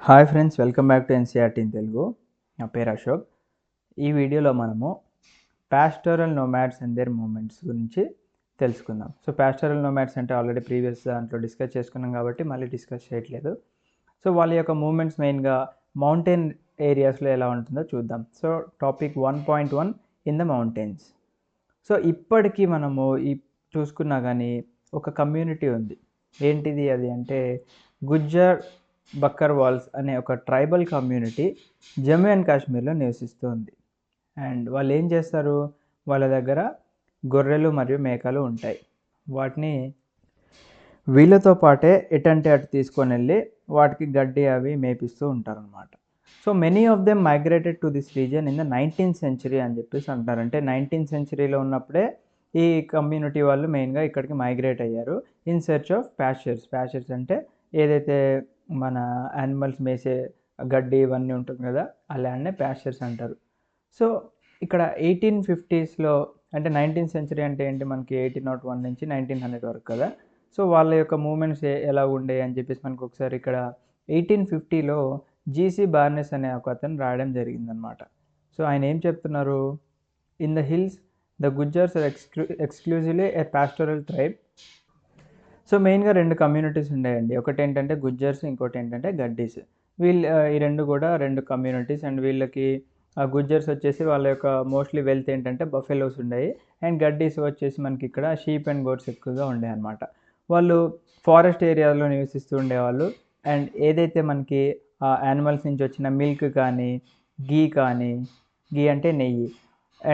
Hi friends, welcome back to NCERT in Telugu. నా పేరు అశోక్. ఈ వీడియోలో మనము pastoral nomads and their movements గురించి తెలుసుకుందాం. సో పాస్టోరల్ నోమాడ్స్ అంటే ఆల్రెడీ ప్రీవియస్ దాంట్లో డిస్కస్ చేసుకున్నాం కాబట్టి మళ్ళీ డిస్కస్ చేయట్లేదు. సో వాళ్ళ యొక్క మూమెంట్స్ మెయిన్గా మౌంటైన్ ఏరియాస్లో ఎలా ఉంటుందో చూద్దాం. So topic 1.1 in the mountains. So ఇప్పటికీ మనము చూసుకున్నా కానీ ఒక కమ్యూనిటీ ఉంది. ఏంటిది అది అంటే గుజ్జర్ బక్కర్వాల్స్ అనే ఒక ట్రైబల్ కమ్యూనిటీ జమ్మూ అండ్ కాశ్మీర్లో నివసిస్తూ ఉంది. అండ్ వాళ్ళు ఏం చేస్తారు, వాళ్ళ దగ్గర గొర్రెలు మరియు మేకలు ఉంటాయి. వాటిని వీళ్ళతో పాటే ఎటంటే అటు తీసుకొని వెళ్ళి వాటికి గడ్డి అవి మేపిస్తూ ఉంటారనమాట. So many of them migrated to this reason in the 19th century అని చెప్పేసి అంటారు. అంటే 19th centuryలో ఉన్నప్పుడే ఈ కమ్యూనిటీ వాళ్ళు మెయిన్గా ఇక్కడికి మైగ్రేట్ అయ్యారు in search of pastures. Pastures అంటే ఏదైతే మన యానిమల్స్ మేసే గడ్డి ఇవన్నీ ఉంటుంది కదా, ఆ ల్యాండ్నే ప్యాస్చర్స్ అంటారు. సో ఇక్కడ 1850sలో అంటే 19th century అంటే ఏంటి, మనకి 1801 నుంచి 1900 వరకు కదా. సో వాళ్ళ యొక్క మూమెంట్స్ ఎలా ఉండే అని చెప్పేసి మనకు ఒకసారి ఇక్కడ 1850లో జీసీ బార్నెస్ అనే ఒక అతను రాయడం జరిగిందనమాట. సో ఆయన ఏం చెప్తున్నారు, in the hills the Gujjars are exclusively a pastoral tribe. So మెయిన్గా రెండు కమ్యూనిటీస్ ఉన్నాయండి. ఒకటి ఏంటంటే గుజ్జర్స్, ఇంకోటి ఏంటంటే గడ్డీస్. ఈ రెండు కూడా రెండు కమ్యూనిటీస్. అండ్ వీళ్ళకి గుజ్జర్స్ వచ్చేసి వాళ్ళ యొక్క మోస్ట్లీ వెల్త్ ఏంటంటే బఫెలోస్ ఉన్నాయి. అండ్ గడ్డీస్ వచ్చేసి మనకి ఇక్కడ షీప్ అండ్ గోట్స్ ఎక్కువగా ఉండే అనమాట. వాళ్ళు ఫారెస్ట్ ఏరియాలో నివసిస్తూ ఉండేవాళ్ళు. అండ్ ఏదైతే మనకి యానిమల్స్ నుంచి వచ్చిన మిల్క్ కానీ గీ అంటే నెయ్యి,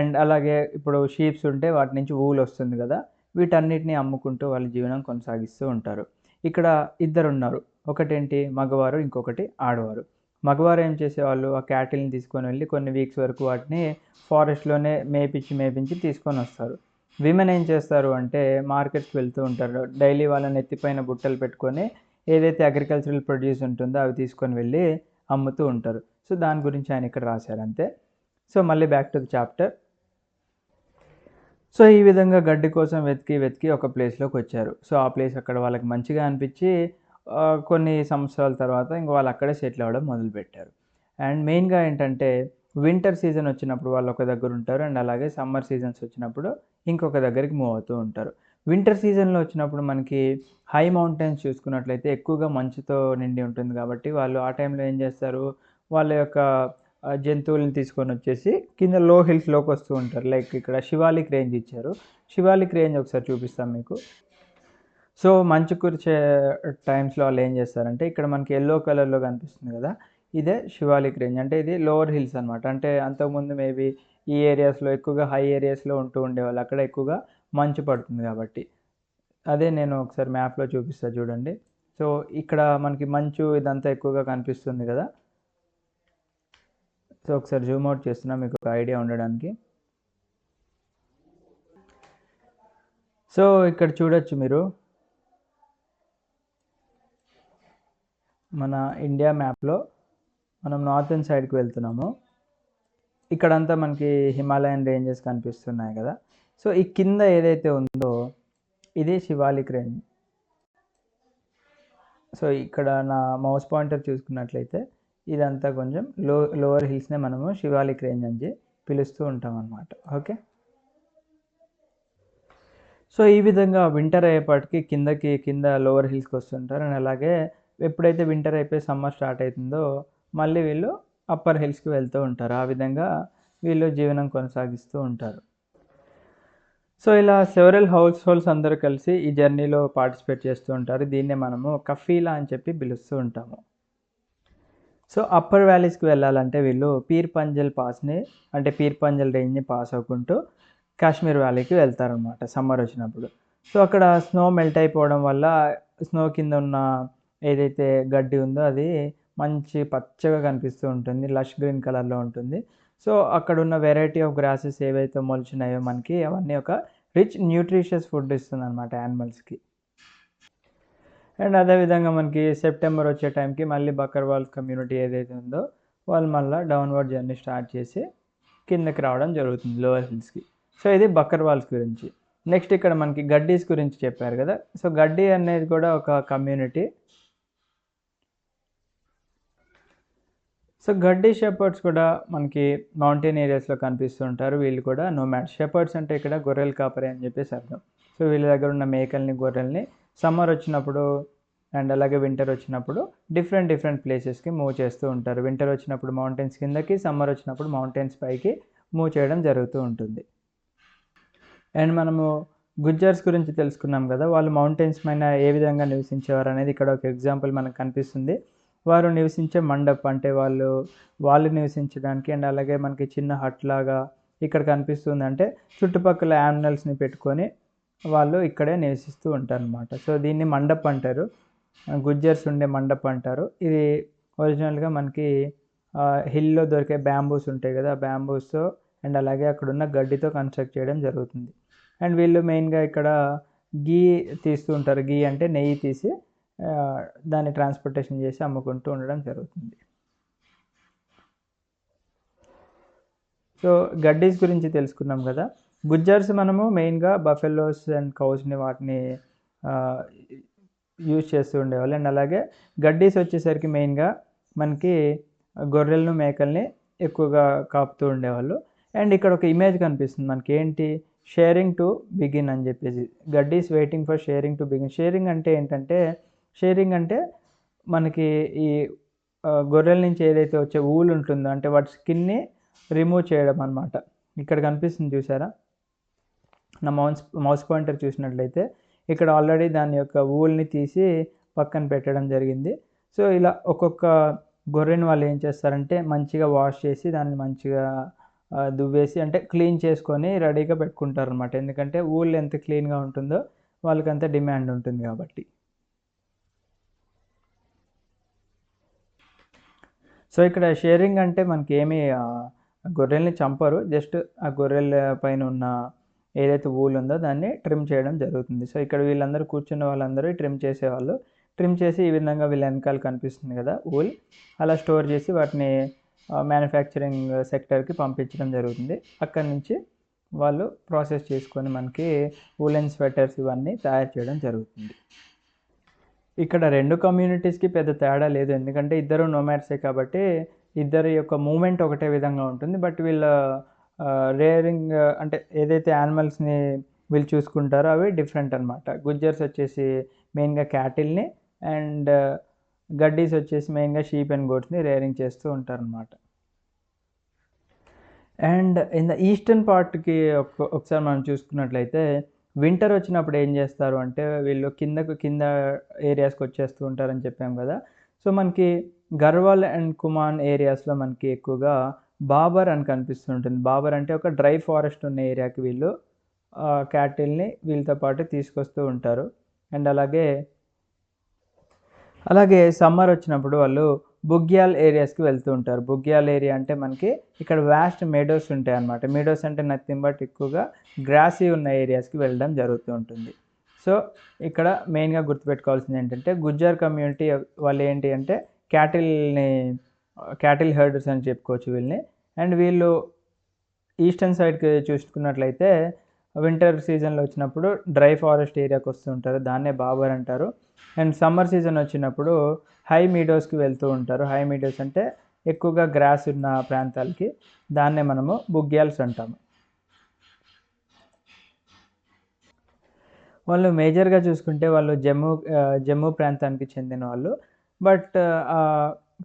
అండ్ అలాగే ఇప్పుడు షీప్స్ ఉంటే వాటి నుంచి ఊలు వస్తుంది కదా, వీటన్నిటిని అమ్ముకుంటూ వాళ్ళ జీవనం కొనసాగిస్తూ ఉంటారు. ఇక్కడ ఇద్దరు ఉన్నారు, ఒకటేంటి మగవారు, ఇంకొకటి ఆడవారు. మగవారు ఏం చేసేవాళ్ళు, ఆ క్యాటిల్ని తీసుకొని వెళ్ళి కొన్ని వీక్స్ వరకు వాటిని ఫారెస్ట్లోనే మేపించి తీసుకొని వస్తారు. విమెన్ ఏం చేస్తారు అంటే మార్కెట్స్కి వెళ్తూ ఉంటారు. డైలీ వాళ్ళని ఎత్తిపైన బుట్టలు పెట్టుకొని ఏదైతే అగ్రికల్చరల్ ప్రొడ్యూస్ ఉంటుందో అవి తీసుకొని వెళ్ళి అమ్ముతూ ఉంటారు. సో దాని గురించి ఆయన ఇక్కడ రాశారు అంతే. సో మళ్ళీ back to the chapter. So ఈ విధంగా గడ్డి కోసం వెతికి ఒక ప్లేస్లోకి వచ్చారు. సో ఆ ప్లేస్ అక్కడ వాళ్ళకి మంచిగా అనిపించి కొన్ని సంవత్సరాల తర్వాత ఇంక వాళ్ళు అక్కడే సెటిల్ అవ్వడం మొదలుపెట్టారు. అండ్ మెయిన్గా ఏంటంటే వింటర్ సీజన్ వచ్చినప్పుడు వాళ్ళు ఒక దగ్గర ఉంటారు. అండ్ అలాగే సమ్మర్ సీజన్స్ వచ్చినప్పుడు ఇంకొక దగ్గరికి మూవ్ అవుతూ ఉంటారు. వింటర్ సీజన్లో వచ్చినప్పుడు మనకి హై మౌంటైన్స్ చూసుకున్నట్లయితే ఎక్కువగా మంచుతో నిండి ఉంటుంది కాబట్టి వాళ్ళు ఆ టైంలో ఏం చేస్తారు, వాళ్ళ యొక్క జంతువులను తీసుకొని వచ్చేసి కింద లో హిల్స్లోకి వస్తూ ఉంటారు. లైక్ ఇక్కడ శివాలిక్ రేంజ్ ఇచ్చారు. శివాలిక్ రేంజ్ ఒకసారి చూపిస్తాం మీకు. సో మంచు కురిచే టైమ్స్లో వాళ్ళు ఏం చేస్తారంటే ఇక్కడ మనకి ఎల్లో కలర్లో కనిపిస్తుంది కదా, ఇదే శివాలిక్ రేంజ్. అంటే ఇది లోవర్ హిల్స్ అనమాట. అంటే అంతకుముందు మేబీ ఈ ఏరియాస్లో ఎక్కువగా హై ఏరియాస్లో ఉంటూ ఉండేవాళ్ళు, అక్కడ ఎక్కువగా మంచు పడుతుంది కాబట్టి. అదే నేను ఒకసారి మ్యాప్లో చూపిస్తాను చూడండి. సో ఇక్కడ మనకి మంచు ఇదంతా ఎక్కువగా కనిపిస్తుంది కదా. సో ఒకసారి జూమ్ అవుట్ చేస్తున్నా మీకు ఒక ఐడియా ఉండడానికి. సో ఇక్కడ చూడొచ్చు మీరు, మన ఇండియా మ్యాప్లో మనం నార్థన్ సైడ్కి వెళ్తున్నాము. ఇక్కడంతా మనకి హిమాలయన్ రేంజెస్ కనిపిస్తున్నాయి కదా. సో ఈ కింద ఏదైతే ఉందో ఇది శివాలిక్ రేంజ్. సో ఇక్కడ నా మౌస్ పాయింటర్ చూసుకున్నట్లయితే ఇదంతా కొంచెం లోవర్ హిల్స్నే మనము శివాలిక్ రేంజ్ అని పిలుస్తూ ఉంటాం అన్నమాట. ఓకే. సో ఈ విధంగా వింటర్ అయ్యేపాటికి కింద లోవర్ హిల్స్కి వస్తుంటారు. అండ్ అలాగే ఎప్పుడైతే వింటర్ అయిపోయి సమ్మర్ స్టార్ట్ అవుతుందో మళ్ళీ వీళ్ళు అప్పర్ హిల్స్కి వెళ్తూ ఉంటారు. ఆ విధంగా వీళ్ళు జీవనం కొనసాగిస్తూ ఉంటారు. సో ఇలా సెవరల్ హౌస్ హోల్డ్స్ అందరూ కలిసి ఈ జర్నీలో పార్టిసిపేట్ చేస్తూ ఉంటారు. దీన్నే మనము కఫీలా అని చెప్పి పిలుస్తూ ఉంటాము. సో అప్పర్ వ్యాలీస్కి వెళ్ళాలంటే వీళ్ళు పీర్ పంజల్ పాస్ని, అంటే పీర్ పంజల్ రేంజ్ని పాస్ అవ్వుకుంటూ కాశ్మీర్ వ్యాలీకి వెళ్తారనమాట సమ్మర్ వచ్చినప్పుడు. సో అక్కడ స్నో మెల్ట్ అయిపోవడం వల్ల స్నో కింద ఉన్న ఏదైతే గడ్డి ఉందో అది మంచి పచ్చగా కనిపిస్తూ ఉంటుంది, లష్ గ్రీన్ కలర్లో ఉంటుంది. సో అక్కడ ఉన్న వెరైటీ ఆఫ్ గ్రాసెస్ ఏవైతే మొలిచినాయో మనకి అవన్నీ ఒక రిచ్ న్యూట్రిషియస్ ఫుడ్ ఇస్తుంది అనమాట యానిమల్స్కి. అండ్ అదేవిధంగా మనకి సెప్టెంబర్ వచ్చే టైంకి మళ్ళీ బక్కర్వాల్ కమ్యూనిటీ ఏదైతే ఉందో వాళ్ళు మళ్ళీ డౌన్వర్డ్ జర్నీ స్టార్ట్ చేసి కిందకి రావడం జరుగుతుంది లోవర్ హిల్స్కి. సో ఇది బక్కర్వాల్స్ గురించి. నెక్స్ట్ ఇక్కడ మనకి గడ్డీస్ గురించి చెప్పారు కదా. సో గడ్డీ అనేది కూడా ఒక కమ్యూనిటీ. సో గడ్డి షెపర్డ్స్ కూడా మనకి మౌంటైన్ ఏరియాస్లో కనిపిస్తూ ఉంటారు. వీళ్ళు కూడా నోమాడ్స్. షెపర్డ్స్ అంటే ఇక్కడ గొర్రెల కాపరి అని చెప్పేసి అర్థం. సో వీళ్ళ దగ్గర ఉన్న మేకల్ని, గొర్రెల్ని సమ్మర్ వచ్చినప్పుడు అండ్ అలాగే వింటర్ వచ్చినప్పుడు డిఫరెంట్ ప్లేసెస్కి మూవ్ చేస్తూ ఉంటారు. వింటర్ వచ్చినప్పుడు మౌంటైన్స్ కిందకి, సమ్మర్ వచ్చినప్పుడు మౌంటైన్స్ పైకి మూవ్ చేయడం జరుగుతూ ఉంటుంది. అండ్ మనము గుజ్జర్స్ గురించి తెలుసుకున్నాం కదా, వాళ్ళు మౌంటైన్స్ పైన ఏ విధంగా నివసించేవారు అనేది ఇక్కడ ఒక ఎగ్జాంపుల్ మనకు కనిపిస్తుంది. వారు నివసించే మండప్ అంటే వాళ్ళు నివసించడానికి అండ్ అలాగే మనకి చిన్న హట్ లాగా ఇక్కడ కనిపిస్తుంది. అంటే చుట్టుపక్కల యానిమల్స్ని పెట్టుకొని వాళ్ళు ఇక్కడే నివసిస్తూ ఉంటారు అనమాట. సో దీన్ని మండప్ అంటారు. గుజ్జర్స్ ఉండే మండప్ అంటారు. ఇది ఒరిజినల్గా మనకి హిల్లో దొరికే బ్యాంబూస్ ఉంటాయి కదా, బ్యాంబూస్ అండ్ అలాగే అక్కడున్న గడ్డితో కన్స్ట్రక్ట్ చేయడం జరుగుతుంది. అండ్ వీళ్ళు మెయిన్గా ఇక్కడ గీ తీస్తూ ఉంటారు. గీ అంటే నెయ్యి తీసి దాన్ని ట్రాన్స్పోర్టేషన్ చేసి అమ్ముకుంటూ ఉండడం జరుగుతుంది. సో గడ్డీస్ గురించి తెలుసుకున్నాం కదా. గుజ్జర్స్ మనము మెయిన్గా బఫెలోస్ అండ్ కౌస్ని వాటిని యూజ్ చేస్తూ ఉండేవాళ్ళు. అండ్ అలాగే గడ్డీస్ వచ్చేసరికి మెయిన్గా మనకి గొర్రెలను, మేకల్ని ఎక్కువగా కాపుతూ ఉండేవాళ్ళు. అండ్ ఇక్కడ ఒక ఇమేజ్ కనిపిస్తుంది మనకి, ఏంటి, షేరింగ్ టు బిగిన్ అని చెప్పేసి. Gaddis waiting for shearing to begin. Shearing అంటే ఏంటంటే, షేరింగ్ అంటే మనకి ఈ గొర్రెల నుంచి ఏదైతే వచ్చే ఊలు ఉంటుందో అంటే వాటి స్కిన్ని రిమూవ్ చేయడం అనమాట. ఇక్కడ కనిపిస్తుంది చూసారా, నా మౌస్ పాయింటర్ చూసినట్లయితే ఇక్కడ ఆల్రెడీ దాని యొక్క ఊల్ని తీసి పక్కన పెట్టడం జరిగింది. సో ఇలా ఒక్కొక్క గొర్రెని వాళ్ళు ఏం చేస్తారంటే మంచిగా వాష్ చేసి దాన్ని మంచిగా దువ్వేసి అంటే క్లీన్ చేసుకొని రెడీగా పెట్టుకుంటారు అనమాట. ఎందుకంటే ఊళ్ళు ఎంత క్లీన్గా ఉంటుందో వాళ్ళకి అంత డిమాండ్ ఉంటుంది కాబట్టి. సో ఇక్కడ షేరింగ్ అంటే మనకి ఏమి గొర్రెల్ని చంపరు, జస్ట్ ఆ గొర్రెల పైన ఉన్న ఏదైతే ఊలు ఉందో దాన్ని ట్రిమ్ చేయడం జరుగుతుంది. సో ఇక్కడ వీళ్ళందరూ కూర్చున్న వాళ్ళందరూ ట్రిమ్ చేసేవాళ్ళు. ట్రిమ్ చేసి ఈ విధంగా వీళ్ళ వెనకాల కనిపిస్తుంది కదా ఊల్, అలా స్టోర్ చేసి వాటిని మ్యానుఫ్యాక్చరింగ్ సెక్టర్కి పంపించడం జరుగుతుంది. అక్కడి నుంచి వాళ్ళు ప్రాసెస్ చేసుకొని మనకి వూలెన్ స్వెటర్స్ ఇవన్నీ తయారు చేయడం జరుగుతుంది. ఇక్కడ రెండు కమ్యూనిటీస్కి పెద్ద తేడా లేదు, ఎందుకంటే ఇద్దరు నోమాడ్సే కాబట్టి ఇద్దరి యొక్క మూమెంట్ ఒకటే విధంగా ఉంటుంది. బట్ వీళ్ళ రేరింగ్ అంటే ఏదైతే యానిమల్స్ని వీళ్ళు చూసుకుంటారో అవి డిఫరెంట్ అనమాట. గుజ్జర్స్ వచ్చేసి మెయిన్గా క్యాటిల్ని అండ్ గడ్డీస్ వచ్చేసి మెయిన్గా షీప్ అండ్ గోట్స్ని రేరింగ్ చేస్తూ ఉంటారనమాట. అండ్ ఇన్ ద ఈస్టర్న్ పార్ట్కి ఒకసారి మనం చూసుకున్నట్లయితే వింటర్ వచ్చినప్పుడు ఏం చేస్తారు అంటే వీళ్ళు కింద ఏరియాస్కి వచ్చేస్తూ ఉంటారని చెప్పాం కదా. సో మనకి గర్వాల్ అండ్ కుమాన్ ఏరియాస్లో మనకి ఎక్కువగా బాబర్ అని కనిపిస్తుంటుంది. బాబర్ అంటే ఒక డ్రై ఫారెస్ట్ ఉన్న ఏరియాకి వీళ్ళు క్యాటిల్ని వీళ్ళతో పాటు తీసుకొస్తూ ఉంటారు. అండ్ అలాగే సమ్మర్ వచ్చినప్పుడు వాళ్ళు బుగ్యాల్ ఏరియాస్కి వెళ్తూ ఉంటారు. బుగ్యాల్ ఏరియా అంటే మనకి ఇక్కడ వాస్ట్ మెడోస్ ఉంటాయి అన్నమాట. మెడోస్ అంటే నథింగ్ బట్ ఎక్కువగా గ్రాసీ ఉన్న ఏరియాస్కి వెళ్ళడం జరుగుతూ ఉంటుంది. సో ఇక్కడ మెయిన్గా గుర్తుపెట్టుకోవాల్సింది ఏంటంటే గుజ్జర్ కమ్యూనిటీ వాళ్ళు ఏంటి అంటే క్యాటిల్ హెర్డర్స్ అని చెప్పుకోవచ్చు వీళ్ళని. అండ్ వీళ్ళు ఈస్టర్న్ సైడ్కి చూసుకున్నట్లయితే వింటర్ సీజన్లో వచ్చినప్పుడు డ్రై ఫారెస్ట్ ఏరియాకి వస్తూ ఉంటారు, దాన్నే బాబర్ అంటారు. అండ్ సమ్మర్ సీజన్ వచ్చినప్పుడు హై మీడోస్కి వెళ్తూ ఉంటారు. హై మీడోస్ అంటే ఎక్కువగా గ్రాస్ ఉన్న ప్రాంతాలకి, దాన్నే మనము బుగ్యాల్స్ అంటాము. వాళ్ళు మేజర్గా చూసుకుంటే వాళ్ళు జమ్మూ ప్రాంతానికి చెందిన వాళ్ళు. బట్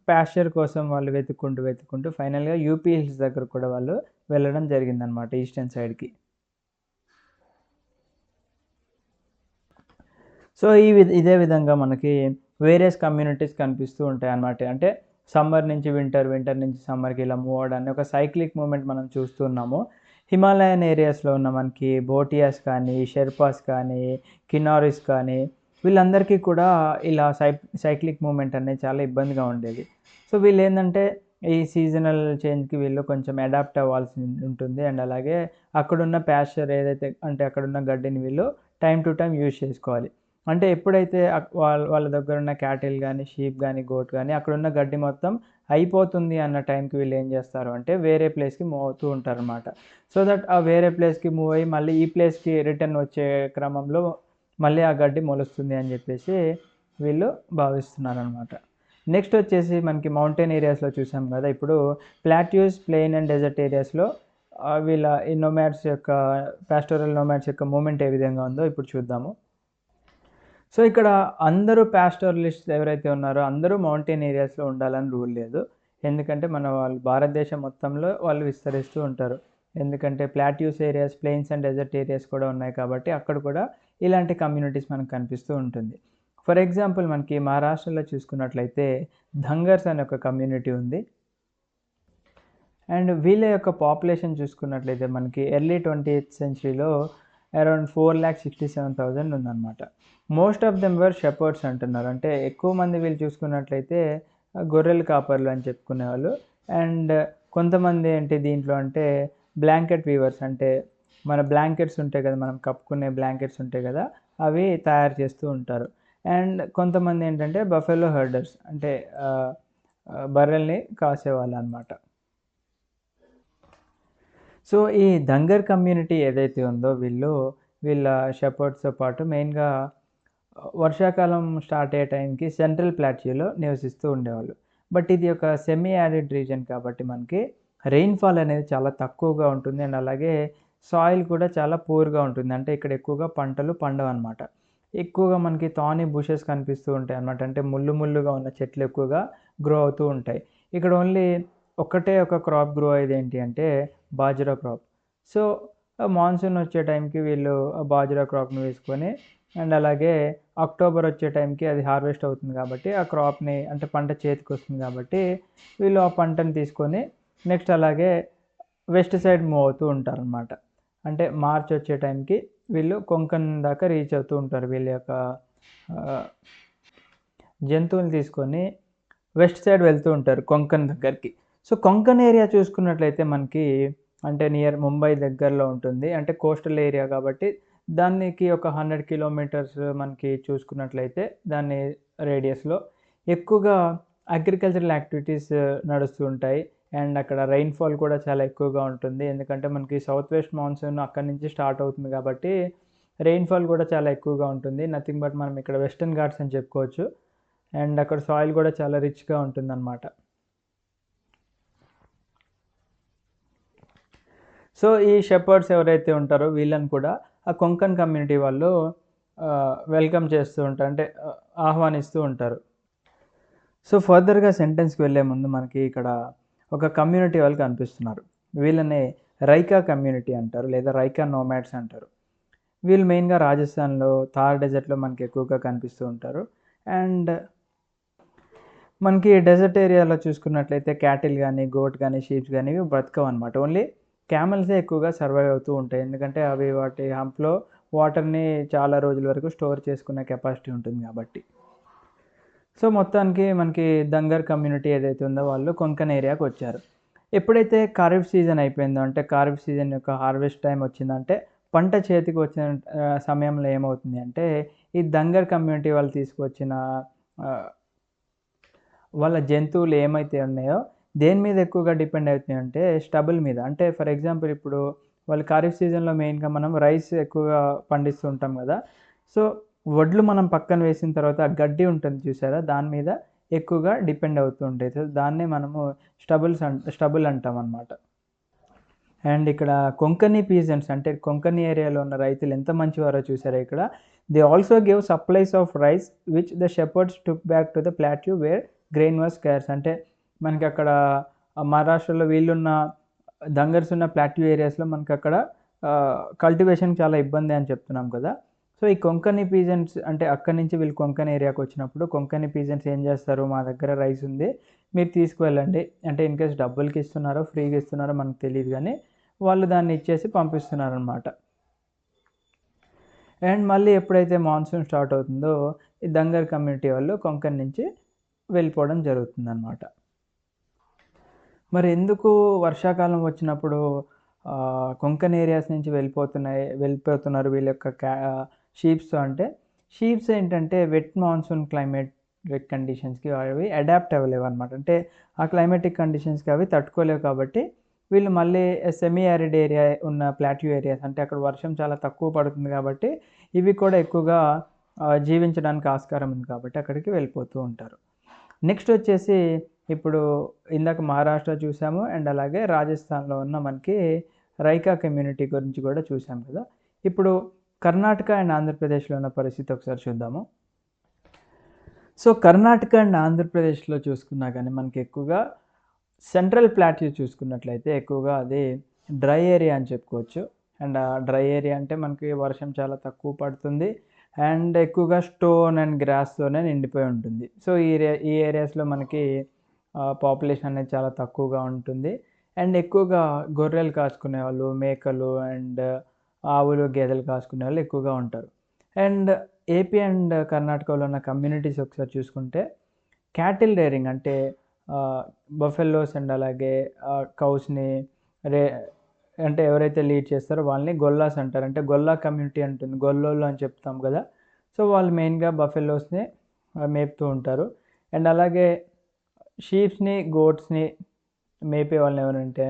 ప్యాస్చర్ కోసం వాళ్ళు వెతుక్కుంటూ ఫైనల్గా యూపీ హిల్స్ దగ్గర కూడా వాళ్ళు వెళ్ళడం జరిగిందనమాట ఈస్టర్న్ సైడ్కి. సో ఇదే విధంగా మనకి వేరియస్ కమ్యూనిటీస్ కనిపిస్తూ ఉంటాయి అన్నమాట. అంటే సమ్మర్ నుంచి వింటర్ నుంచి సమ్మర్కి ఇలా మూవ్ అవడాన్ని ఒక సైక్లిక్ మూమెంట్ మనం చూస్తున్నాము. హిమాలయన్ ఏరియాస్లో ఉన్న మనకి భోటియాస్ కానీ, షెర్పాస్ కానీ, కినారిస్ కానీ వీళ్ళందరికీ కూడా ఇలా సైక్లిక్ మూమెంట్ అనేది చాలా ఇబ్బందిగా ఉండేది. సో వీళ్ళు ఏంటంటే ఈ సీజనల్ చేంజ్కి వీళ్ళు కొంచెం అడాప్ట్ అవ్వాల్సి ఉంటుంది. అండ్ అలాగే అక్కడున్న ప్యాస్చర్ ఏదైతే అంటే అక్కడున్న గడ్డిని వీళ్ళు టైం టు టైం యూజ్ చేసుకోవాలి. అంటే ఎప్పుడైతే వాళ్ళ దగ్గర ఉన్న క్యాటిల్ కానీ, షీప్ కానీ, గోట్ కానీ అక్కడున్న గడ్డి మొత్తం అయిపోతుంది అన్న టైంకి వీళ్ళు ఏం చేస్తారు అంటే వేరే ప్లేస్కి మూవ్ అవుతూ ఉంటారనమాట. సో దట్ ఆ వేరే ప్లేస్కి మూవ్ అయ్యి మళ్ళీ ఈ ప్లేస్కి రిటర్న్ వచ్చే క్రమంలో మళ్ళీ ఆ గడ్డి మొలుస్తుంది అని చెప్పేసి వీళ్ళు భావిస్తున్నారనమాట. నెక్స్ట్ వచ్చేసి మనకి మౌంటైన్ ఏరియాస్లో చూసాం కదా, ఇప్పుడు ప్లాట్యూస్, ప్లెయిన్ అండ్ డెజర్ట్ ఏరియాస్లో వీళ్ళ ఈ నోమాడ్స్ యొక్క పాస్టోరల్ నోమాడ్స్ యొక్క మూమెంట్ ఏ విధంగా ఉందో ఇప్పుడు చూద్దాము. సో ఇక్కడ అందరూ పాస్టోరలిస్ట్స్ ఎవరైతే ఉన్నారో అందరూ మౌంటైన్ ఏరియాస్లో ఉండాలని రూల్ లేదు. ఎందుకంటే మన వాళ్ళు భారతదేశం మొత్తంలో వాళ్ళు విస్తరిస్తూ ఉంటారు. ఎందుకంటే plateaus areas, plains and desert areas కూడా ఉన్నాయి కాబట్టి అక్కడ కూడా ఇలాంటి కమ్యూనిటీస్ మనకు కనిపిస్తూ ఉంటుంది. ఫర్ ఎగ్జాంపుల్ మనకి మహారాష్ట్రలో చూసుకున్నట్లయితే ధంగర్స్ అనే ఒక కమ్యూనిటీ ఉంది. అండ్ వీళ్ళ యొక్క పాపులేషన్ చూసుకున్నట్లయితే మనకి ఎర్లీ 20th సెంచరీలో అరౌండ్ 4,67,000 ఉందన్నమాట. Most of them were shepherd's అంటున్నారు. అంటే ఎక్కువ మంది వీళ్ళు చూసుకున్నట్లయితే గొర్రెల కాపర్లు అని చెప్పుకునేవాళ్ళు. అండ్ కొంతమంది ఏంటి దీంట్లో అంటే బ్లాంకెట్ వీవర్స్, అంటే మన బ్లాంకెట్స్ ఉంటాయి కదా, మనం కప్పుకునే బ్లాంకెట్స్ ఉంటాయి కదా, అవి తయారు చేస్తూ ఉంటారు. అండ్ కొంతమంది ఏంటంటే బఫెలో హెర్డర్స్, అంటే బర్రెల్ని కాసేవాళ్ళు అనమాట. సో ఈ దంగర్ కమ్యూనిటీ ఏదైతే ఉందో వీళ్ళ షెపర్డ్స్తో పాటు మెయిన్గా వర్షాకాలం స్టార్ట్ అయ్యే టైంకి సెంట్రల్ ప్లాట్యూలో నివసిస్తూ ఉండేవాళ్ళు. బట్ ఇది ఒక సెమీ యారిడ్ రీజన్ కాబట్టి మనకి రెయిన్ఫాల్ అనేది చాలా తక్కువగా ఉంటుంది. అండ్ అలాగే సాయిల్ కూడా చాలా పూర్గా ఉంటుంది. అంటే ఇక్కడ ఎక్కువగా పంటలు పండవన్నమాట. ఎక్కువగా మనకి థానీ బుషెస్ కనిపిస్తూ ఉంటాయి అన్నమాట. అంటే ముళ్ళుగా ఉన్న చెట్లు ఎక్కువగా గ్రో అవుతూ ఉంటాయి. ఇక్కడ ఓన్లీ ఒకటే ఒక క్రాప్ గ్రో అయ్యేది ఏంటి అంటే బాజ్రా క్రాప్. సో మాన్సూన్ వచ్చే టైంకి వీళ్ళు బాజ్రా క్రాప్ని వేసుకొని, అండ్ అలాగే అక్టోబర్ వచ్చే టైంకి అది హార్వెస్ట్ అవుతుంది కాబట్టి ఆ క్రాప్ని, అంటే పంట చేతికి వస్తుంది కాబట్టి వీళ్ళు ఆ పంటను తీసుకొని నెక్స్ట్ అలాగే వెస్ట్ సైడ్ మూవ్ అవుతూ ఉంటారనమాట. అంటే మార్చ్ వచ్చే టైంకి వీళ్ళు కొంకన్ దాకా రీచ్ అవుతూ ఉంటారు. వీళ్ళ యొక్క జంతువులు తీసుకొని వెస్ట్ సైడ్ వెళ్తూ ఉంటారు కొంకన్ దగ్గరికి. సో కొంకన్ ఏరియా చూసుకున్నట్లయితే మనకి అంటే నియర్ ముంబై దగ్గరలో ఉంటుంది. అంటే కోస్టల్ ఏరియా కాబట్టి దానికి ఒక 100 కిలోమీటర్స్ మనకి చూసుకున్నట్లయితే దాని రేడియస్లో ఎక్కువగా అగ్రికల్చరల్ యాక్టివిటీస్ నడుస్తూ ఉంటాయి. అండ్ అక్కడ రెయిన్ఫాల్ కూడా చాలా ఎక్కువగా ఉంటుంది. ఎందుకంటే మనకి సౌత్ వెస్ట్ మాన్సూన్ అక్కడి నుంచి స్టార్ట్ అవుతుంది కాబట్టి రెయిన్ఫాల్ కూడా చాలా ఎక్కువగా ఉంటుంది. నథింగ్ బట్ మనం ఇక్కడ వెస్టర్న్ ఘాట్స్ అని చెప్పుకోవచ్చు. అండ్ అక్కడ సాయిల్ కూడా చాలా రిచ్గా ఉంటుందన్నమాట. సో ఈ షెపర్డ్స్ ఎవరైతే ఉంటారో వీళ్ళని కూడా ఆ కొంకన్ కమ్యూనిటీ వాళ్ళు వెల్కమ్ చేస్తూ ఉంటారు, అంటే ఆహ్వానిస్తూ ఉంటారు. సో ఫర్దర్గా సెంటెన్స్కి వెళ్ళే ముందు మనకి ఇక్కడ ఒక కమ్యూనిటీ వాళ్ళు కనిపిస్తున్నారు. వీళ్ళని రైకా కమ్యూనిటీ అంటారు, లేదా రైకా నోమాడ్స్ అంటారు. వీళ్ళు మెయిన్గా రాజస్థాన్లో థార్ డెజర్ట్లో మనకి ఎక్కువగా కనిపిస్తూ ఉంటారు. అండ్ మనకి డెజర్ట్ ఏరియాలో చూసుకున్నట్లయితే క్యాటిల్ కానీ, గోట్ కానీ, షీప్స్ కానీ ఇవి బ్రతకవు అనమాట. ఓన్లీ క్యామెల్సే ఎక్కువగా సర్వైవ్ అవుతూ ఉంటాయి. ఎందుకంటే అవి వాటి హంప్లో వాటర్ని చాలా రోజుల వరకు స్టోర్ చేసుకునే కెపాసిటీ ఉంటుంది కాబట్టి. సో మొత్తానికి మనకి దంగర్ కమ్యూనిటీ ఏదైతే ఉందో వాళ్ళు కొంకన్ ఏరియాకి వచ్చారు. ఎప్పుడైతే ఖరీఫ్ సీజన్ అయిపోయిందో, అంటే ఖరీఫ్ సీజన్ యొక్క హార్వెస్ట్ టైం వచ్చిందంటే పంట చేతికి వచ్చిన సమయంలో ఏమవుతుంది అంటే ఈ దంగర్ కమ్యూనిటీ వాళ్ళు తీసుకొచ్చిన వాళ్ళ జంతువులు ఏమైతే ఉన్నాయో దేని మీద ఎక్కువగా డిపెండ్ అవుతున్నాయి అంటే స్టబుల్ మీద. అంటే ఫర్ ఎగ్జాంపుల్ ఇప్పుడు వాళ్ళు ఖరీఫ్ సీజన్లో మెయిన్గా మనం రైస్ ఎక్కువగా పండిస్తూ ఉంటాం కదా. సో వడ్లు మనం పక్కన వేసిన తర్వాత ఆ గడ్డి ఉంటుంది చూసారా, దాని మీద ఎక్కువగా డిపెండ్ అవుతూ ఉంటాయి. సో దాన్నే మనము స్టబుల్ అంటాం అన్నమాట. అండ్ ఇక్కడ కొంకణి పీజెంట్స్, అంటే కొంకణి ఏరియాలో ఉన్న రైతులు ఎంత మంచివారో చూసారా ఇక్కడ. They also give supplies of rice which the shepherds took back to the plateau where grain was scarce. అంటే మనకి అక్కడ మహారాష్ట్రలో వీళ్ళున్న దంగర్స్ ఉన్న ప్లాట్యూ ఏరియాస్లో మనకి అక్కడ కల్టివేషన్ చాలా ఇబ్బంది అని చెప్తున్నాం కదా. సో ఈ కొంకణి పీజెంట్స్, అంటే అక్కడి నుంచి వీళ్ళు కొంకణి ఏరియాకి వచ్చినప్పుడు కొంకణి పీజెంట్స్ ఏం చేస్తారు, మా దగ్గర రైస్ ఉంది మీరు తీసుకువెళ్ళండి, అంటే ఇన్ కేస్ డబ్బులకి ఇస్తున్నారో ఫ్రీగా ఇస్తున్నారో మనకు తెలియదు కానీ వాళ్ళు దాన్ని ఇచ్చేసి పంపిస్తున్నారనమాట. అండ్ మళ్ళీ ఎప్పుడైతే మాన్సూన్ స్టార్ట్ అవుతుందో ఈ దంగర్ కమ్యూనిటీ వాళ్ళు కొంకన్ నుంచి వెళ్ళిపోవడం జరుగుతుందన్నమాట. మరి ఎందుకు వర్షాకాలం వచ్చినప్పుడు కొంకన్ ఏరియాస్ నుంచి వెళ్ళిపోతున్నారు వీళ్ళ యొక్క షీప్స్ అంటే, షీప్స్ ఏంటంటే వెట్ మాన్సూన్ క్లైమేటిక్ కండిషన్స్కి అవి అడాప్ట్ అవ్వలేవు అనమాట. అంటే ఆ క్లైమేటిక్ కండిషన్స్కి అవి తట్టుకోలేవు కాబట్టి వీళ్ళు మళ్ళీ సెమీ యారిడ్ ఏరియా ఉన్న ప్లాట్యూ ఏరియాస్, అంటే అక్కడ వర్షం చాలా తక్కువ పడుతుంది కాబట్టి ఇవి కూడా ఎక్కువగా జీవించడానికి ఆస్కారం ఉంది కాబట్టి అక్కడికి వెళ్ళిపోతూ ఉంటారు. నెక్స్ట్ వచ్చేసి ఇప్పుడు ఇందాక మహారాష్ట్ర చూసాము అండ్ అలాగే రాజస్థాన్లో ఉన్న మనకి రైకా కమ్యూనిటీ గురించి కూడా చూసాం కదా. ఇప్పుడు కర్ణాటక అండ్ ఆంధ్రప్రదేశ్లో ఉన్న పరిస్థితి ఒకసారి చూద్దాము. సో కర్ణాటక అండ్ ఆంధ్రప్రదేశ్లో చూసుకున్నా కానీ మనకి ఎక్కువగా సెంట్రల్ ప్లాట్యూ చూసుకున్నట్లయితే ఎక్కువగా అది డ్రై ఏరియా అని చెప్పుకోవచ్చు. అండ్ ఆ డ్రై ఏరియా అంటే మనకి వర్షం చాలా తక్కువ పడుతుంది అండ్ ఎక్కువగా స్టోన్ అండ్ గ్రాస్తోనే నిండిపోయి ఉంటుంది. సో ఈ ఏరియాస్లో మనకి పాపులేషన్ అనేది చాలా తక్కువగా ఉంటుంది అండ్ ఎక్కువగా గొర్రెలు కాసుకునే వాళ్ళు, మేకలు అండ్ ఆవులు, గేదెలు కాసుకునే వాళ్ళు ఎక్కువగా ఉంటారు. అండ్ ఏపీ అండ్ కర్ణాటకలో ఉన్న కమ్యూనిటీస్ ఒకసారి చూసుకుంటే క్యాటిల్ రేరింగ్ అంటే బఫెల్లోస్ అండ్ అలాగే కౌస్ని రే అంటే ఎవరైతే లీడ్ చేస్తారో వాళ్ళని గొల్లాస్ అంటారు. అంటే గొల్లా కమ్యూనిటీ ఉంటుంది, గొల్లోళ్ళు అని చెప్తాం కదా. సో వాళ్ళు మెయిన్గా బఫెల్లోస్ని మేపుతూ ఉంటారు. అండ్ అలాగే షీప్స్ని, గోట్స్ని మేపే వాళ్ళని ఎవరంటే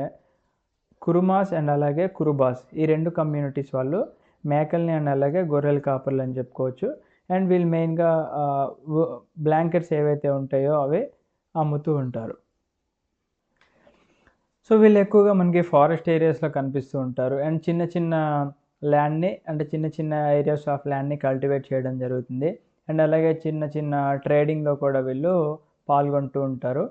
కురుమాస్ అండ్ అలాగే కురుబాస్, ఈ రెండు కమ్యూనిటీస్ వాళ్ళు మేకల్ని అండ్ అలాగే గొర్రెల కాపర్లు అని చెప్పుకోవచ్చు. అండ్ వీళ్ళు మెయిన్గా బ్లాంకెట్స్ ఏవైతే ఉంటాయో అవి అమ్ముతూ ఉంటారు. సో వీళ్ళు ఎక్కువగా మనకి ఫారెస్ట్ ఏరియాస్లో కనిపిస్తూ ఉంటారు అండ్ చిన్న చిన్న ల్యాండ్ని అంటే చిన్న చిన్న ఏరియాస్ ఆఫ్ ల్యాండ్ని కల్టివేట్ చేయడం జరుగుతుంది. అండ్ అలాగే చిన్న చిన్న ట్రేడింగ్లో కూడా వీళ్ళు పాల్గొంటూ ఉంటారు.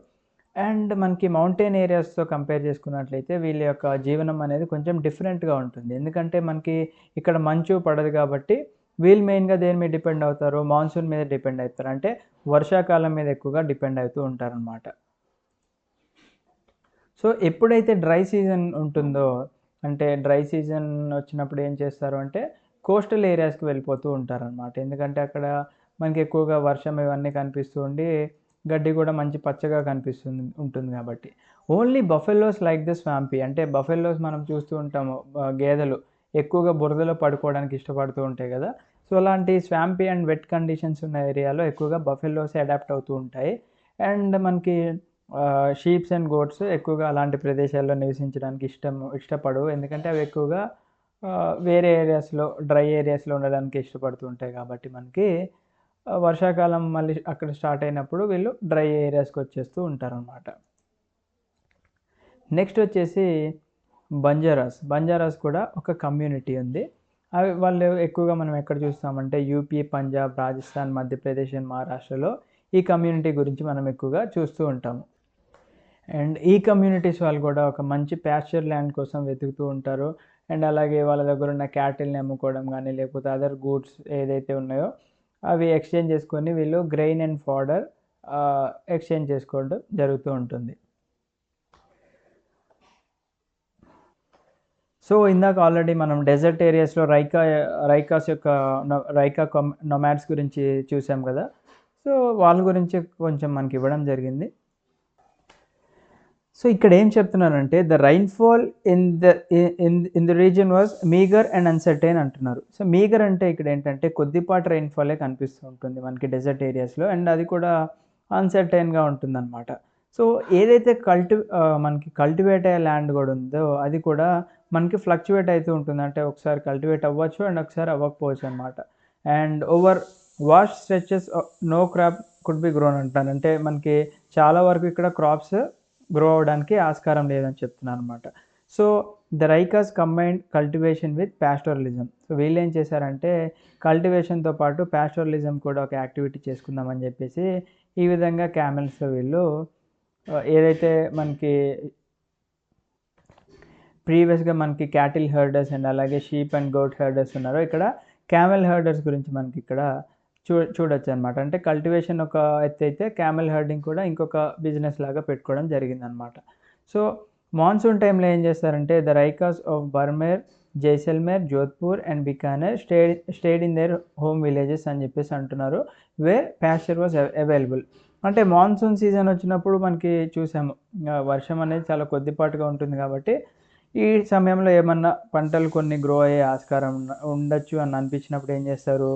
అండ్ మనకి మౌంటైన్ ఏరియాస్తో కంపేర్ చేసుకున్నట్లయితే వీళ్ళ యొక్క జీవనం అనేది కొంచెం డిఫరెంట్గా ఉంటుంది. ఎందుకంటే మనకి ఇక్కడ మంచు పడదు కాబట్టి వీళ్ళు మెయిన్గా దేని మీద డిపెండ్ అవుతారు, మాన్సూన్ మీద డిపెండ్ అవుతారు. అంటే వర్షాకాలం మీద ఎక్కువగా డిపెండ్ అవుతూ ఉంటారనమాట. సో ఎప్పుడైతే డ్రై సీజన్ ఉంటుందో, అంటే డ్రై సీజన్ వచ్చినప్పుడు ఏం చేస్తారు అంటే కోస్టల్ ఏరియాస్కి వెళ్ళిపోతూ ఉంటారనమాట. ఎందుకంటే అక్కడ మనకి ఎక్కువగా వర్షం ఇవన్నీ కనిపిస్తూ ఉండి గడ్డి కూడా మంచి పచ్చగా ఉంటుంది కాబట్టి. Only buffaloes like the swampy, అంటే బఫెల్లోస్ మనం చూస్తూ ఉంటాము, గేదెలు ఎక్కువగా బురదలో పడుకోవడానికి ఇష్టపడుతూ ఉంటాయి కదా. సో అలాంటి స్వాంపీ అండ్ వెట్ కండిషన్స్ ఉన్న ఏరియాలో ఎక్కువగా బఫెల్లోస్ అడాప్ట్ అవుతూ ఉంటాయి. అండ్ మనకి షీప్స్ అండ్ గోట్స్ ఎక్కువగా అలాంటి ప్రదేశాల్లో నివసించడానికి ఇష్టపడవు. ఎందుకంటే అవి ఎక్కువగా వేరే ఏరియాస్లో, డ్రై ఏరియాస్లో ఉండడానికి ఇష్టపడుతూ ఉంటాయి కాబట్టి మనకి వర్షాకాలం మళ్ళీ అక్కడ స్టార్ట్ అయినప్పుడు వీళ్ళు డ్రై ఏరియాస్కి వచ్చేస్తూ ఉంటారనమాట. నెక్స్ట్ వచ్చేసి బంజారాస్ కూడా ఒక కమ్యూనిటీ ఉంది. అవి వాళ్ళు ఎక్కువగా మనం ఎక్కడ చూస్తామంటే యూపీ, పంజాబ్, రాజస్థాన్, మధ్యప్రదేశ్ అండ్ మహారాష్ట్రలో ఈ కమ్యూనిటీ గురించి మనం ఎక్కువగా చూస్తూ ఉంటాము. అండ్ ఈ కమ్యూనిటీస్ వాళ్ళు కూడా ఒక మంచి ప్యాస్చర్ ల్యాండ్ కోసం వెతుకుతూ ఉంటారు. అండ్ అలాగే వాళ్ళ దగ్గర ఉన్న క్యాటిల్ని అమ్ముకోవడం కానీ లేకపోతే అదర్ గూడ్స్ ఏదైతే ఉన్నాయో అవి ఎక్స్చేంజ్ చేసుకొని వీళ్ళు గ్రెయిన్ అండ్ ఫాడర్ ఎక్స్చేంజ్ చేసుకోవడం జరుగుతూ ఉంటుంది. సో ఇందాక ఆల్రెడీ మనం డెజర్ట్ ఏరియాస్లో రైకా నొమాడ్స్ గురించి చూసాం కదా. సో వాళ్ళ గురించి కొంచెం మనకి ఇవ్వడం జరిగింది. సో ఇక్కడ ఏం చెప్తున్నారంటే the rainfall in the region was meagre and uncertain అంటున్నారు. సో మీగర్ అంటే ఇక్కడ ఏంటంటే కొద్దిపాటి రైన్ఫాలే కనిపిస్తూ ఉంటుంది మనకి డెజర్ట్ ఏరియాస్లో, అండ్ అది కూడా అన్సర్టైన్గా ఉంటుందన్నమాట. సో ఏదైతే మనకి కల్టివేట్ అయ్యే ల్యాండ్ కూడా ఉందో అది కూడా మనకి ఫ్లక్చువేట్ అవుతూ ఉంటుంది. అంటే ఒకసారి కల్టివేట్ అవ్వచ్చు అండ్ ఒకసారి అవ్వకపోవచ్చు అనమాట. And over vast stretches no crop could be grown అంటాను. అంటే మనకి చాలా వరకు ఇక్కడ క్రాప్స్ గ్రో అవ్వడానికి ఆస్కారం లేదని చెప్తున్నాను అనమాట. So the Raikas combined cultivation with pastoralism. So వీళ్ళు ఏం చేశారంటే కల్టివేషన్తో పాటు ప్యాస్టోరలిజం కూడా ఒక యాక్టివిటీ చేసుకుందామని చెప్పేసి ఈ విధంగా క్యామెల్స్తో వీళ్ళు ఏదైతే మనకి ప్రీవియస్గా మనకి క్యాటిల్ హెర్డర్స్ అండ్ అలాగే షీప్ అండ్ గోట్ హెర్డర్స్ ఉన్నారో ఇక్కడ క్యామెల్ హెర్డర్స్ గురించి మనకి ఇక్కడ చూడొచ్చు అనమాట. అంటే కల్టివేషన్ ఒక ఎత్తు అయితే క్యామెల్ హెర్డింగ్ కూడా ఇంకొక బిజినెస్ లాగా పెట్టుకోవడం జరిగిందనమాట. సో మాన్సూన్ టైంలో ఏం చేస్తారంటే the Raikas of Barmer, Jaisalmer, Jodhpur and Bikaner stayed in their home villages అని చెప్పేసి అంటున్నారు, వేర్ ప్యాస్చర్ వాజ్ అవైలబుల్. అంటే మాన్సూన్ సీజన్ వచ్చినప్పుడు మనకి చూసాము వర్షం అనేది చాలా కొద్దిపాటుగా ఉంటుంది కాబట్టి ఈ సమయంలో ఏమన్నా పంటలు కొన్ని గ్రో అయ్యే ఆస్కారం ఉండొచ్చు అని అనిపించినప్పుడు ఏం చేస్తారు,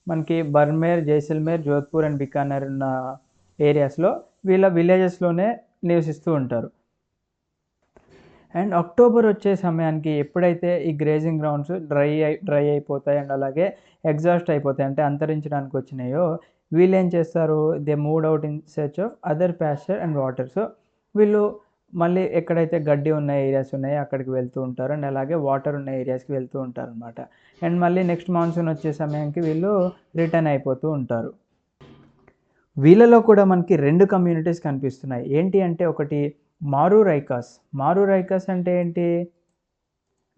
మనకి బర్మేర్, జైసల్మేర్, జోధ్పూర్ అండ్ బికానేర్ ఉన్న ఏరియాస్లో వీళ్ళ విలేజెస్లోనే నివసిస్తూ ఉంటారు. అండ్ అక్టోబర్ వచ్చే సమయానికి ఎప్పుడైతే ఈ గ్రేజింగ్ గ్రౌండ్స్ డ్రై అయిపోతాయి అండ్ అలాగే ఎగ్జాస్ట్ అయిపోతాయి, అంటే అంతరించడానికి వచ్చినాయో వీళ్ళు ఏం చేస్తారు, they moved out in search of other Pasteur and water. So వీళ్ళు మళ్ళీ ఎక్కడైతే గడ్డి ఉన్న ఏరియాస్ ఉన్నాయో అక్కడికి వెళ్తూ ఉంటారు, అండ్ అలాగే వాటర్ ఉన్న ఏరియాస్కి వెళ్తూ ఉంటారు అనమాట. అండ్ మళ్ళీ నెక్స్ట్ మాన్సూన్ వచ్చే సమయానికి వీళ్ళు రిటర్న్ అయిపోతూ ఉంటారు. వీళ్ళలో కూడా మనకి 2 కమ్యూనిటీస్ కనిపిస్తున్నాయి. ఏంటి అంటే ఒకటి మారు రైకాస్. మారు రైకాస్ అంటే ఏంటి,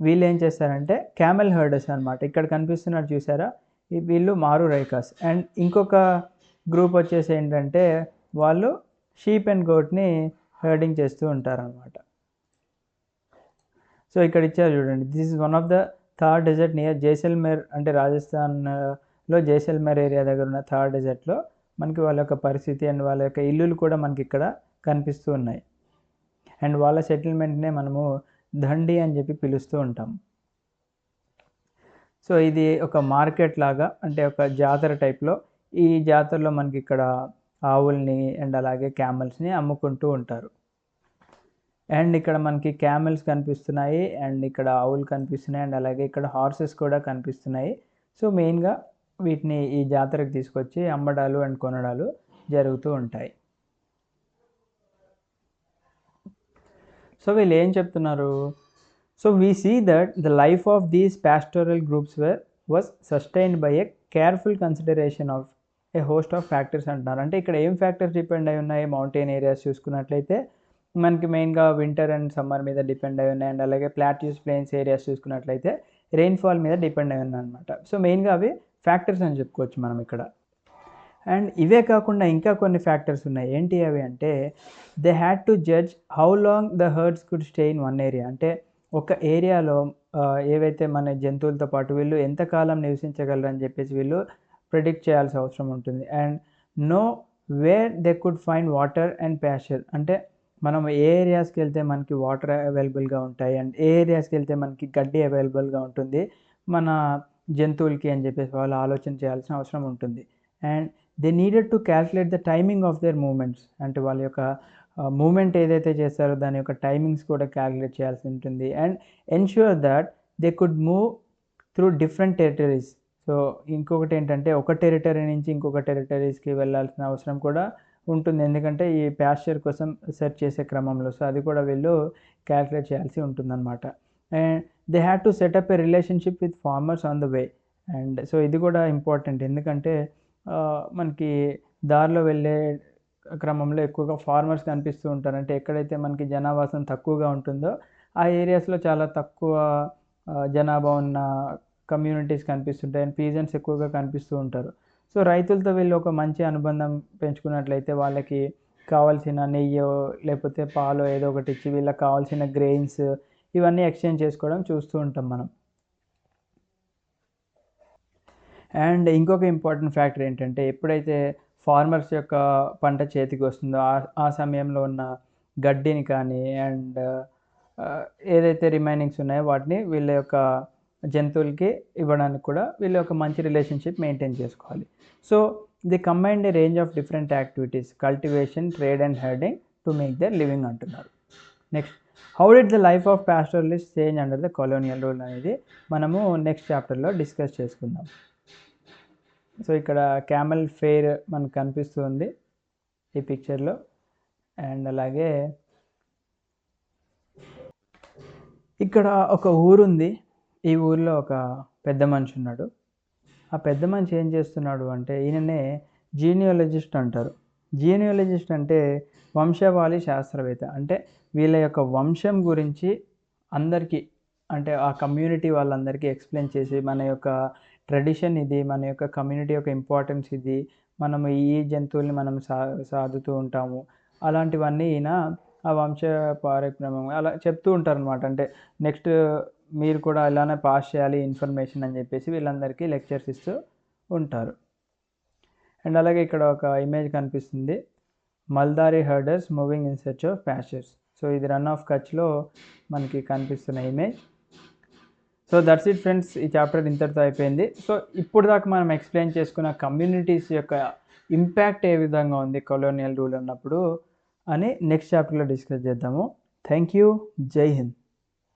వీళ్ళు ఏం చేస్తారంటే క్యామెల్ హర్డర్స్ అనమాట. ఇక్కడ కనిపిస్తున్నారు చూసారా, వీళ్ళు మారు రైకాస్. అండ్ ఇంకొక గ్రూప్ వచ్చేసి ఏంటంటే వాళ్ళు షీప్ అండ్ గోట్ని హర్డింగ్ చేస్తూ ఉంటారనమాట. సో ఇక్కడ ఇచ్చారు చూడండి, this is one of the Thar desert near Jaisalmer, అంటే రాజస్థాన్లో జైసల్మేర్ ఏరియా దగ్గర ఉన్న థార్ డెజర్ట్లో మనకి వాళ్ళ యొక్క పరిస్థితి అండ్ వాళ్ళ యొక్క ఇల్లులు కూడా మనకి ఇక్కడ కనిపిస్తూ ఉన్నాయి. అండ్ వాళ్ళ సెటిల్మెంట్నే మనము దండి అని చెప్పి పిలుస్తూ ఉంటాం. సో ఇది ఒక మార్కెట్ లాగా, అంటే ఒక జాతర టైప్లో. ఈ జాతరలో మనకి ఇక్కడ ఆవుల్ని అండ్ అలాగే క్యామెల్స్ని అమ్ముకుంటూ ఉంటారు. అండ్ ఇక్కడ మనకి క్యామెల్స్ కనిపిస్తున్నాయి, అండ్ ఇక్కడ ఆవులు కనిపిస్తున్నాయి, అండ్ అలాగే ఇక్కడ హార్సెస్ కూడా కనిపిస్తున్నాయి. సో మెయిన్గా వీటిని ఈ జాతరకు తీసుకొచ్చి అమ్మడాలు అండ్ కొనడాలు జరుగుతూ ఉంటాయి. సో వీళ్ళు ఏం చెప్తున్నారు, so we see that the life of these pastoral groups was sustained by a careful consideration of a host of factors అంటున్నారు. అంటే ఇక్కడ ఏం ఫ్యాక్టర్స్ డిపెండ్ అయి ఉన్నాయి, మౌంటైన్ ఏరియాస్ చూసుకున్నట్లయితే మనకి మెయిన్గా వింటర్ అండ్ సమ్మర్ మీద డిపెండ్ అయి ఉన్నాయి, అండ్ అలాగే ప్లాట్యూస్ ప్లెయిన్స్ ఏరియాస్ చూసుకున్నట్లయితే రెయిన్ఫాల్ మీద డిపెండ్ అయి ఉన్నాయి అనమాట. సో మెయిన్గా అవి ఫ్యాక్టర్స్ అని చెప్పుకోవచ్చు మనం ఇక్కడ. అండ్ ఇవే కాకుండా ఇంకా కొన్ని ఫ్యాక్టర్స్ ఉన్నాయి. ఏంటి అవి అంటే they had to judge how long the hertz could stay in one area. అంటే ఒక ఏరియాలో ఏవైతే మన జంతువులతో పాటు వీళ్ళు ఎంతకాలం నివసించగలరు అని చెప్పేసి వీళ్ళు ప్రిడిక్ట్ చేయాల్సిన అవసరం ఉంటుంది. And know where they could find water and Pasteur. అంటే మనం ఏ ఏరియాస్కి వెళ్తే మనకి వాటర్ అవైలబుల్గా ఉంటాయి అండ్ ఏ ఏరియాస్కి వెళ్తే మనకి గడ్డి అవైలబుల్గా ఉంటుంది మన జంతువులకి అని చెప్పేసి వాళ్ళు ఆలోచన చేయాల్సిన అవసరం ఉంటుంది. And they needed to calculate the timing of their movements. అంటే వాళ్ళ యొక్క మూమెంట్ ఏదైతే చేస్తారో దాని యొక్క టైమింగ్స్ కూడా క్యాల్కులేట్ చేయాల్సి ఉంటుంది. And ensure that they could move through different territories. So ఇంకొకటి ఏంటంటే ఒక టెరిటరీ నుంచి ఇంకొక టెరిటరీస్కి వెళ్ళాల్సిన అవసరం కూడా ఉంటుంది, ఎందుకంటే ఈ ప్యాస్చర్ కోసం సెర్చ్ చేసే క్రమంలో. సో అది కూడా వీళ్ళు క్యాల్కులేట్ చేయాల్సి ఉంటుందన్నమాట. And they had to set up A relationship with farmers on the way. And so ఇది కూడా ఇంపార్టెంట్, ఎందుకంటే మనకి దారిలో వెళ్ళే క్రమంలో ఎక్కువగా ఫార్మర్స్ కనిపిస్తూ ఉంటారు. అంటే ఎక్కడైతే మనకి జనావాసం తక్కువగా ఉంటుందో ఆ ఏరియాస్లో చాలా తక్కువ జనాభా ఉన్న కమ్యూనిటీస్ కనిపిస్తుంటాయి అండ్ పీజెంట్స్ ఎక్కువగా కనిపిస్తూ ఉంటారు. సో రైతులతో వీళ్ళు ఒక మంచి అనుబంధం పెంచుకున్నట్లయితే వాళ్ళకి కావాల్సిన నెయ్యో లేకపోతే పాలో ఏదో ఒకటి ఇచ్చి వీళ్ళకి కావాల్సిన గ్రెయిన్స్ ఇవన్నీ ఎక్స్చేంజ్ చేసుకోవడం చూస్తూ ఉంటాం మనం. అండ్ ఇంకొక ఇంపార్టెంట్ ఫ్యాక్టర్ ఏంటంటే ఎప్పుడైతే ఫార్మర్స్ యొక్క పంట చేతికి వస్తుందో ఆ సమయంలో ఉన్న గడ్డిని కానీ అండ్ ఏదైతే రిమైనింగ్స్ ఉన్నాయో వాటిని వీళ్ళ యొక్క జంతువులకి ఇవ్వడానికి కూడా వీళ్ళు ఒక మంచి రిలేషన్షిప్ మెయింటైన్ చేసుకోవాలి. So the combined a range of different activities, cultivation, trade and herding to make their living అంటున్నారు. Next, how did the life of pastoralist change under the colonial rule అనేది మనము నెక్స్ట్ చాప్టర్లో discuss చేసుకుందాం. So ఇక్కడ camel fair మనకు కనిపిస్తుంది ఈ పిక్చర్లో. అండ్ అలాగే ఇక్కడ ఒక ఊరుంది, ఈ ఊరిలో ఒక పెద్ద మనిషి ఉన్నాడు. ఆ పెద్ద మనిషి ఏం చేస్తున్నాడు అంటే ఈయననే జీనియాలజిస్ట్ అంటారు. జీనియాలజిస్ట్ అంటే వంశవాళి శాస్త్రవేత్త. అంటే వీళ్ళ యొక్క వంశం గురించి అందరికీ, అంటే ఆ కమ్యూనిటీ వాళ్ళందరికీ ఎక్స్ప్లెయిన్ చేసి మన యొక్క ట్రెడిషన్ ఇది, మన యొక్క కమ్యూనిటీ యొక్క ఇంపార్టెన్స్ ఇది, మనము ఈ జంతువుల్ని మనం సాదుతూ ఉంటాము, అలాంటివన్నీ ఈయన ఆ వంశ పారక్రమం అలా చెప్తూ ఉంటారు అనమాట. అంటే నెక్స్ట్ మీరు కూడా ఇలానే పాస్ చేయాలి ఇన్ఫర్మేషన్ అని చెప్పేసి వీళ్ళందరికీ లెక్చర్స్ ఇస్తూ ఉంటారు. అండ్ అలాగే ఇక్కడ ఒక ఇమేజ్ కనిపిస్తుంది, Maldhari herders moving in search of pastures. So ఇది రన్ ఆఫ్ కచ్లో మనకి కనిపిస్తున్న image. So that's it friends, ఈ చాప్టర్ ఇంతటితో అయిపోయింది. సో ఇప్పుడు దాకా మనం ఎక్స్ప్లెయిన్ చేసుకున్న కమ్యూనిటీస్ యొక్క ఇంపాక్ట్ ఏ విధంగా ఉంది కొలోనియల్ రూల్ అన్నప్పుడు అని నెక్స్ట్ చాప్టర్లో డిస్కస్ చేద్దాము. Thank you. జై హింద్.